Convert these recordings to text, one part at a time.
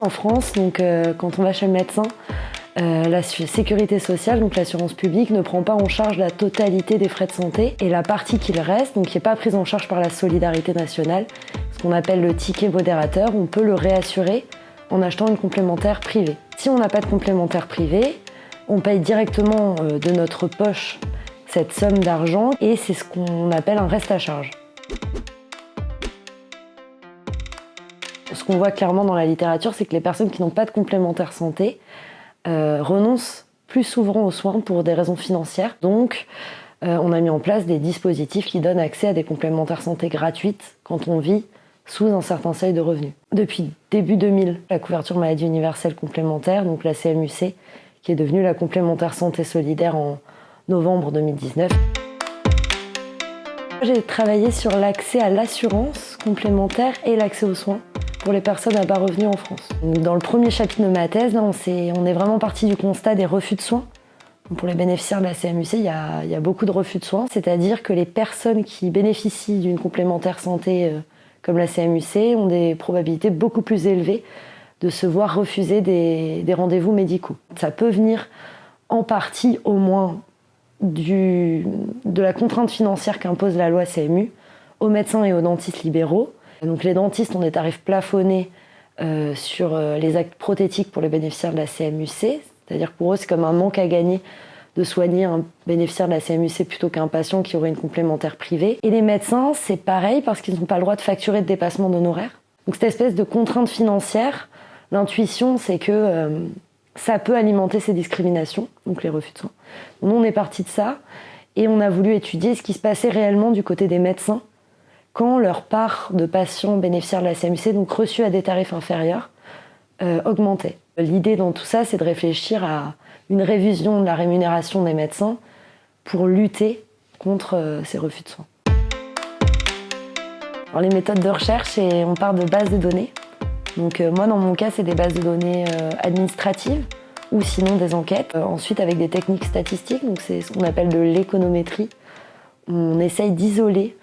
En France, quand on va chez le médecin, la sécurité sociale, donc l'assurance publique, ne prend pas en charge la totalité des frais de santé. Et la partie qu'il reste, donc qui n'est pas prise en charge par la solidarité nationale, ce qu'on appelle le ticket modérateur, on peut le réassurer en achetant une complémentaire privée. Si on n'a pas de complémentaire privée, on paye directement de notre poche cette somme d'argent et c'est ce qu'on appelle un reste à charge. Ce qu'on voit clairement dans la littérature, c'est que les personnes qui n'ont pas de complémentaire santé renoncent plus souvent aux soins pour des raisons financières. Donc, on a mis en place des dispositifs qui donnent accès à des complémentaires santé gratuites quand on vit sous un certain seuil de revenus. Depuis début 2000, la couverture maladie universelle complémentaire, donc la CMU-C, qui est devenue la complémentaire santé solidaire en novembre 2019. J'ai travaillé sur l'accès à l'assurance complémentaire et l'accès aux soins pour les personnes à bas revenus en France. Dans le premier chapitre de ma thèse, on est vraiment parti du constat des refus de soins. Pour les bénéficiaires de la CMU-C, il y a beaucoup de refus de soins, c'est-à-dire que les personnes qui bénéficient d'une complémentaire santé comme la CMU-C ont des probabilités beaucoup plus élevées de se voir refuser des rendez-vous médicaux. Ça peut venir en partie au moins de la contrainte financière qu'impose la loi CMU aux médecins et aux dentistes libéraux. Donc les dentistes ont des tarifs plafonnés sur les actes prothétiques pour les bénéficiaires de la CMU-C, c'est-à-dire pour eux c'est comme un manque à gagner de soigner un bénéficiaire de la CMU-C plutôt qu'un patient qui aurait une complémentaire privée. Et les médecins, c'est pareil parce qu'ils n'ont pas le droit de facturer de dépassement d'honoraires. Donc cette espèce de contrainte financière, l'intuition c'est que ça peut alimenter ces discriminations, donc les refus de soins. Nous on est parti de ça et on a voulu étudier ce qui se passait réellement du côté des médecins quand leur part de patients bénéficiaires de la CMU-C, donc reçus à des tarifs inférieurs, augmentait. L'idée dans tout ça, c'est de réfléchir à une révision de la rémunération des médecins pour lutter contre ces refus de soins. Alors, les méthodes de recherche, on part de bases de données. Donc moi, dans mon cas, c'est des bases de données administratives ou sinon des enquêtes. Ensuite, avec des techniques statistiques, donc c'est ce qu'on appelle de l'économétrie. On essaye d'isoler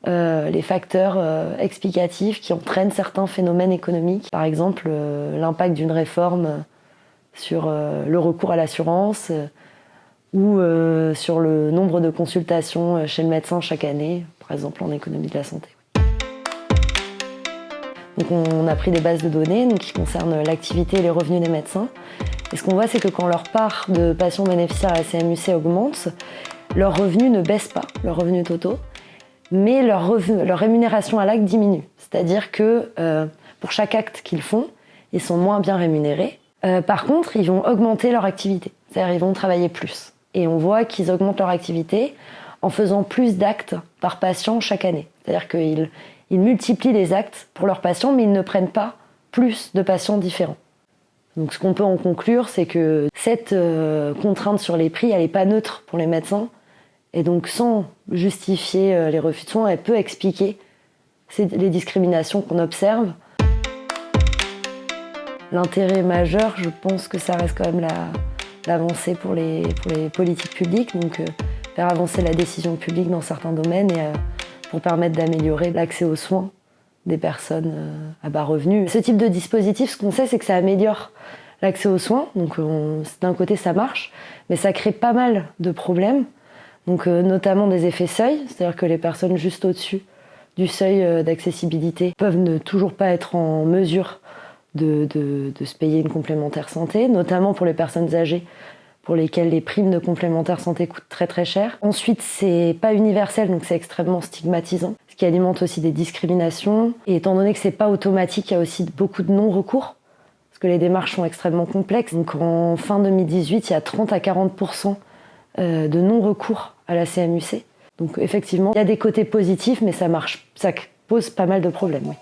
les facteurs explicatifs qui entraînent certains phénomènes économiques. Par exemple, l'impact d'une réforme sur le recours à l'assurance ou sur le nombre de consultations chez le médecin chaque année, par exemple en économie de la santé. Donc on a pris des bases de données qui concernent l'activité et les revenus des médecins. Et ce qu'on voit, c'est que quand leur part de patients bénéficiaires à la CMU-C augmente, leurs revenus ne baissent pas, leurs revenus totaux, mais leur rémunération à l'acte diminue. C'est-à-dire que pour chaque acte qu'ils font, ils sont moins bien rémunérés. Par contre, ils vont augmenter leur activité, c'est-à-dire ils vont travailler plus. Et on voit qu'ils augmentent leur activité en faisant plus d'actes par patient chaque année. C'est-à-dire qu'ils multiplient les actes pour leurs patients, mais ils ne prennent pas plus de patients différents. Donc ce qu'on peut en conclure, c'est que cette contrainte sur les prix, elle n'est pas neutre pour les médecins. Et donc sans justifier les refus de soins, elle peut expliquer les discriminations qu'on observe. L'intérêt majeur, je pense que ça reste quand même l'avancée pour les politiques publiques, donc faire avancer la décision publique dans certains domaines et pour permettre d'améliorer l'accès aux soins des personnes à bas revenus. Ce type de dispositif, ce qu'on sait, c'est que ça améliore l'accès aux soins. Donc d'un côté, ça marche, mais ça crée pas mal de problèmes, donc notamment des effets seuil, c'est-à-dire que les personnes juste au-dessus du seuil d'accessibilité peuvent ne toujours pas être en mesure de se payer une complémentaire santé, notamment pour les personnes âgées pour lesquelles les primes de complémentaire santé coûtent très très cher. Ensuite, c'est pas universel, donc c'est extrêmement stigmatisant, ce qui alimente aussi des discriminations. Et étant donné que c'est pas automatique, il y a aussi beaucoup de non-recours, parce que les démarches sont extrêmement complexes. Donc en fin 2018, il y a 30 à 40% de non-recours à la CMU-C. Donc effectivement, il y a des côtés positifs, mais ça pose pas mal de problèmes. Oui.